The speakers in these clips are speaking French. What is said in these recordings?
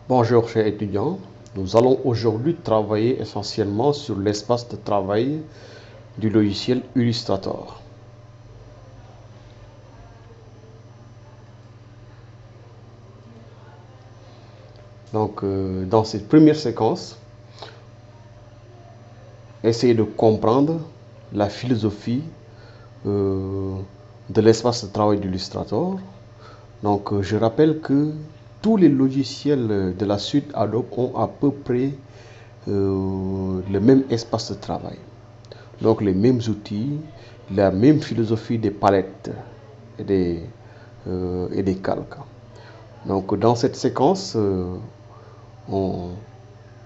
Bonjour chers étudiants, nous allons aujourd'hui travailler essentiellement sur l'espace de travail du logiciel Illustrator. Donc dans cette première séquence, essayez de comprendre la philosophie de l'espace de travail d'Illustrator. Donc je rappelle que tous les logiciels de la suite Adobe ont à peu près le même espace de travail. Donc les mêmes outils, la même philosophie des palettes et des calques. Donc dans cette séquence, on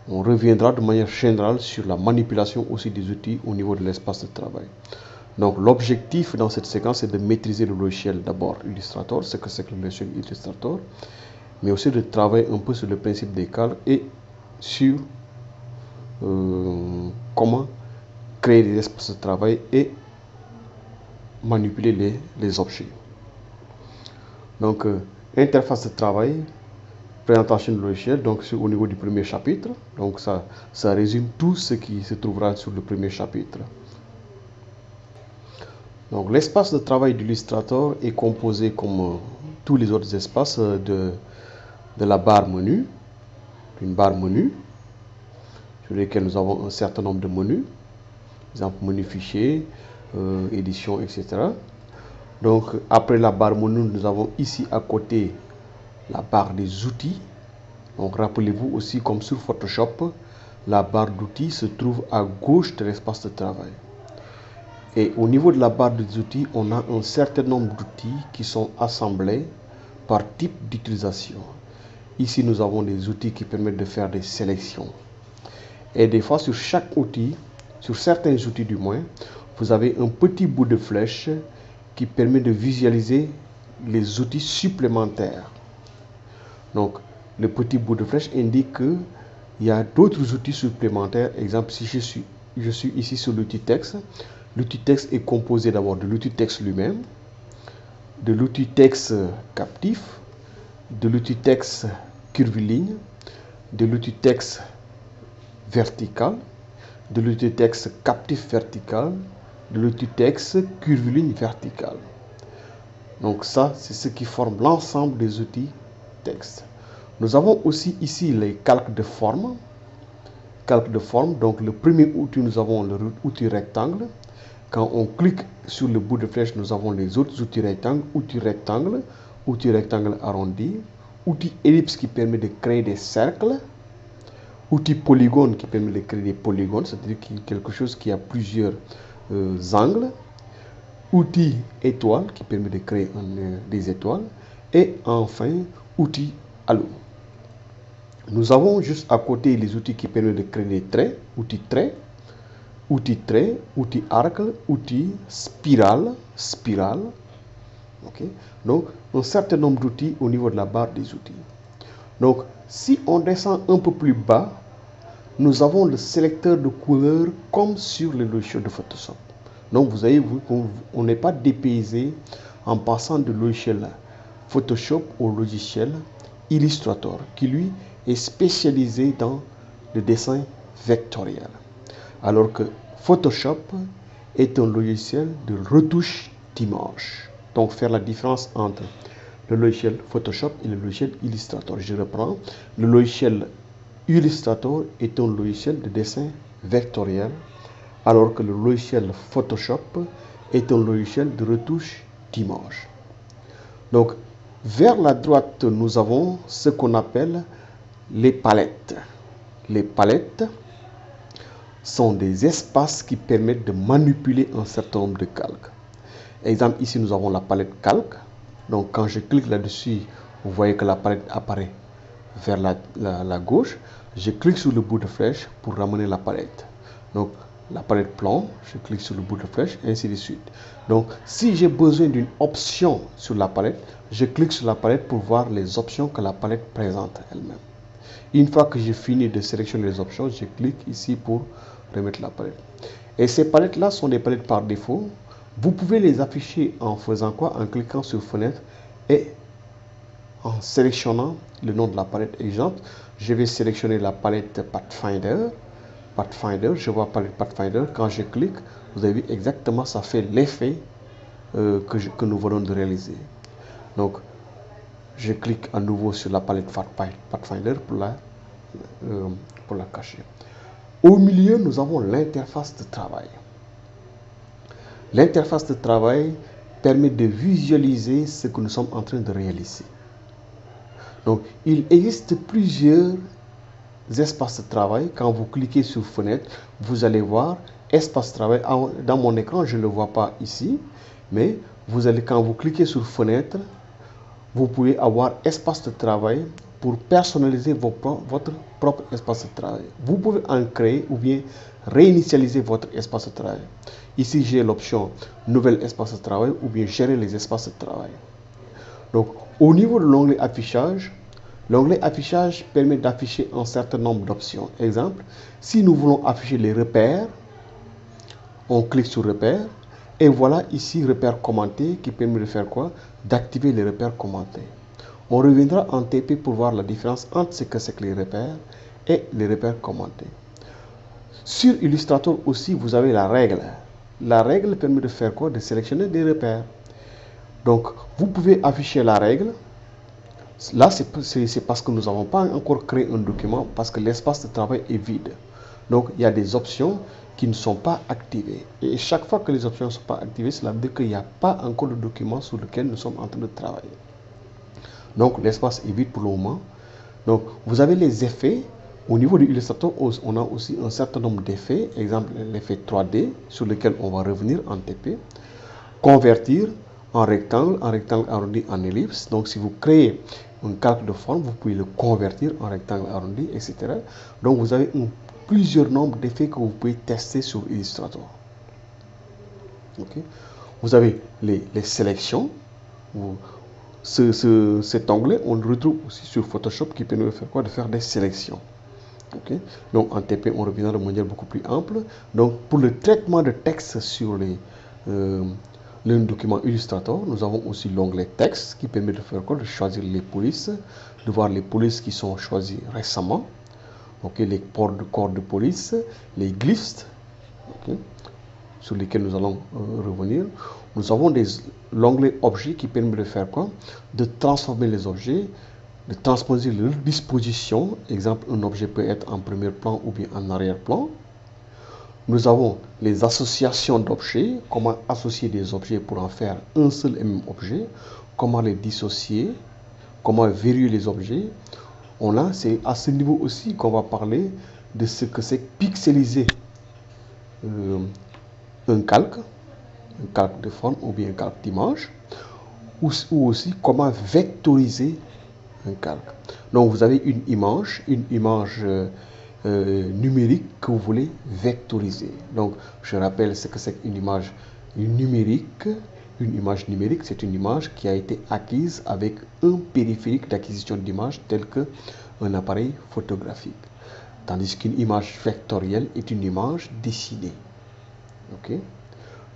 reviendra de manière générale sur la manipulation aussi des outils au niveau de l'espace de travail. Donc l'objectif dans cette séquence est de maîtriser le logiciel d'abord Illustrator, ce que c'est que le logiciel Illustrator, mais aussi de travailler un peu sur le principe des calques et sur comment créer des espaces de travail et manipuler les objets. Donc interface de travail, présentation du logiciel, donc c'est au niveau du premier chapitre. Donc ça résume tout ce qui se trouvera sur le premier chapitre. Donc l'espace de travail d'Illustrator est composé comme tous les autres espaces de la barre menu, une barre menu sur laquelle nous avons un certain nombre de menus, par exemple menu fichier, édition, etc. Donc après la barre menu, nous avons ici à côté la barre des outils. Donc rappelez-vous aussi, comme sur Photoshop, la barre d'outils se trouve à gauche de l'espace de travail. Et au niveau de la barre des outils, on a un certain nombre d'outils qui sont assemblés par type d'utilisation. Ici, nous avons des outils qui permettent de faire des sélections. Et des fois, sur chaque outil, sur certains outils du moins, vous avez un petit bout de flèche qui permet de visualiser les outils supplémentaires. Donc, le petit bout de flèche indique qu'il y a d'autres outils supplémentaires. Exemple, si je suis ici sur l'outil texte, l'outil texte est composé d'abord de l'outil texte lui-même, de l'outil texte captif, de l'outil texte curviligne, de l'outil texte vertical, de l'outil texte captif vertical, de l'outil texte curviligne vertical. Donc ça, c'est ce qui forme l'ensemble des outils texte. Nous avons aussi ici les calques de forme. Calque de forme, donc le premier outil, nous avons l'outil rectangle. Quand on clique sur le bout de flèche, nous avons les autres outils rectangles, outil rectangle arrondi, outil ellipse qui permet de créer des cercles, outil polygone qui permet de créer des polygones, c'est-à-dire quelque chose qui a plusieurs angles, outil étoile qui permet de créer des étoiles, et enfin outil halo. Nous avons juste à côté les outils qui permettent de créer des traits, outil arc, outil spirale. Okay. Donc un certain nombre d'outils au niveau de la barre des outils. Donc si on descend un peu plus bas, nous avons le sélecteur de couleurs comme sur le logiciel de Photoshop. Donc vous avez vu qu'on n'est pas dépaysé en passant de logiciel Photoshop au logiciel Illustrator, qui lui est spécialisé dans le dessin vectoriel. Alors que Photoshop est un logiciel de retouche d'images. Donc faire la différence entre le logiciel Photoshop et le logiciel Illustrator. Je reprends. Le logiciel Illustrator est un logiciel de dessin vectoriel, alors que le logiciel Photoshop est un logiciel de retouche d'images. Donc, vers la droite, nous avons ce qu'on appelle les palettes. Les palettes sont des espaces qui permettent de manipuler un certain nombre de calques. Exemple, ici nous avons la palette calque. Donc quand je clique là-dessus, vous voyez que la palette apparaît vers la gauche. Je clique sur le bout de flèche pour ramener la palette. Donc la palette plan, je clique sur le bout de flèche, ainsi de suite. Donc si j'ai besoin d'une option sur la palette, je clique sur la palette pour voir les options que la palette présente elle-même. Une fois que j'ai fini de sélectionner les options, je clique ici pour remettre la palette. Et ces palettes-là sont des palettes par défaut. Vous pouvez les afficher en faisant quoi? En cliquant sur fenêtre et en sélectionnant le nom de la palette. Exemple, je vais sélectionner la palette Pathfinder. Pathfinder, je vois palette Pathfinder. Quand je clique, vous avez vu exactement, ça fait l'effet que nous venons de réaliser. Donc, je clique à nouveau sur la palette Pathfinder pour la cacher. Au milieu, nous avons l'interface de travail. L'interface de travail permet de visualiser ce que nous sommes en train de réaliser. Donc, il existe plusieurs espaces de travail. Quand vous cliquez sur fenêtre, vous allez voir espace de travail. Dans mon écran, je ne le vois pas ici, mais quand vous cliquez sur fenêtre, vous pouvez avoir espace de travail pour personnaliser votre propre espace de travail. Vous pouvez en créer ou bien réinitialiser votre espace de travail. Ici, j'ai l'option nouvel espace de travail ou bien gérer les espaces de travail. Donc, au niveau de l'onglet affichage permet d'afficher un certain nombre d'options. Exemple, si nous voulons afficher les repères, on clique sur repères et voilà ici repères commentés qui permet de faire quoi? D'activer les repères commentés. On reviendra en TP pour voir la différence entre ce que c'est que les repères et les repères commentés. Sur Illustrator aussi, vous avez la règle. La règle permet de faire quoi? De sélectionner des repères. Donc, vous pouvez afficher la règle. Là, c'est parce que nous n'avons pas encore créé un document, parce que l'espace de travail est vide. Donc, il y a des options qui ne sont pas activées. Et chaque fois que les options ne sont pas activées, cela veut dire qu'il n'y a pas encore de document sur lequel nous sommes en train de travailler. Donc, l'espace est vide pour le moment. Donc, vous avez les effets. Au niveau de Illustrator, on a aussi un certain nombre d'effets. Exemple, l'effet 3D, sur lequel on va revenir en TP. Convertir en rectangle arrondi, en ellipse. Donc, si vous créez un calque de forme, vous pouvez le convertir en rectangle arrondi, etc. Donc, vous avez plusieurs nombres d'effets que vous pouvez tester sur Illustrator. Okay. Vous avez les sélections. Cet onglet, on le retrouve aussi sur Photoshop qui permet de faire quoi? De faire des sélections. Okay. Donc, en TP, on revient de manière beaucoup plus ample. Donc, pour le traitement de texte sur le document Illustrator, nous avons aussi l'onglet texte qui permet de faire quoi? De choisir les polices, de voir les polices qui sont choisies récemment. Okay, les corps de police, les glyphs, okay, sur lesquels nous allons revenir. Nous avons l'onglet objet qui permet de faire quoi? De transformer les objets, de transposer leur disposition. Exemple, un objet peut être en premier plan ou bien en arrière-plan. Nous avons les associations d'objets, comment associer des objets pour en faire un seul et même objet, comment les dissocier, comment verrouiller les objets. C'est à ce niveau aussi qu'on va parler de ce que c'est pixeliser un calque de forme ou bien un calque d'image, ou aussi comment vectoriser un calque. Donc vous avez une image numérique que vous voulez vectoriser. Donc je rappelle ce que c'est qu'une image numérique. Une image numérique, c'est une image qui a été acquise avec un périphérique d'acquisition d'image tel qu'un appareil photographique. Tandis qu'une image vectorielle est une image dessinée. Okay?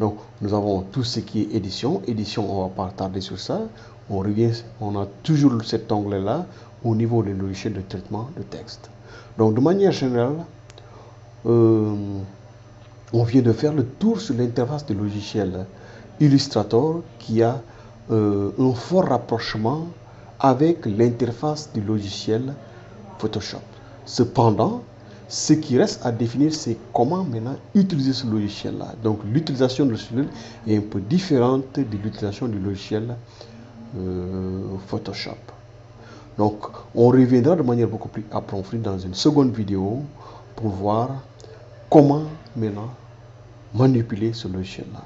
Donc, nous avons tout ce qui est édition. Édition, on ne va pas tarder sur ça. On a toujours cet onglet-là au niveau des logiciels de traitement de texte. Donc, de manière générale, on vient de faire le tour sur l'interface du logiciel Illustrator qui a un fort rapprochement avec l'interface du logiciel Photoshop. Cependant, ce qui reste à définir, c'est comment maintenant utiliser ce logiciel-là. Donc, l'utilisation de ce logiciel est un peu différente de l'utilisation du logiciel Photoshop. Donc, on reviendra de manière beaucoup plus approfondie dans une seconde vidéo pour voir comment maintenant manipuler ce logiciel-là.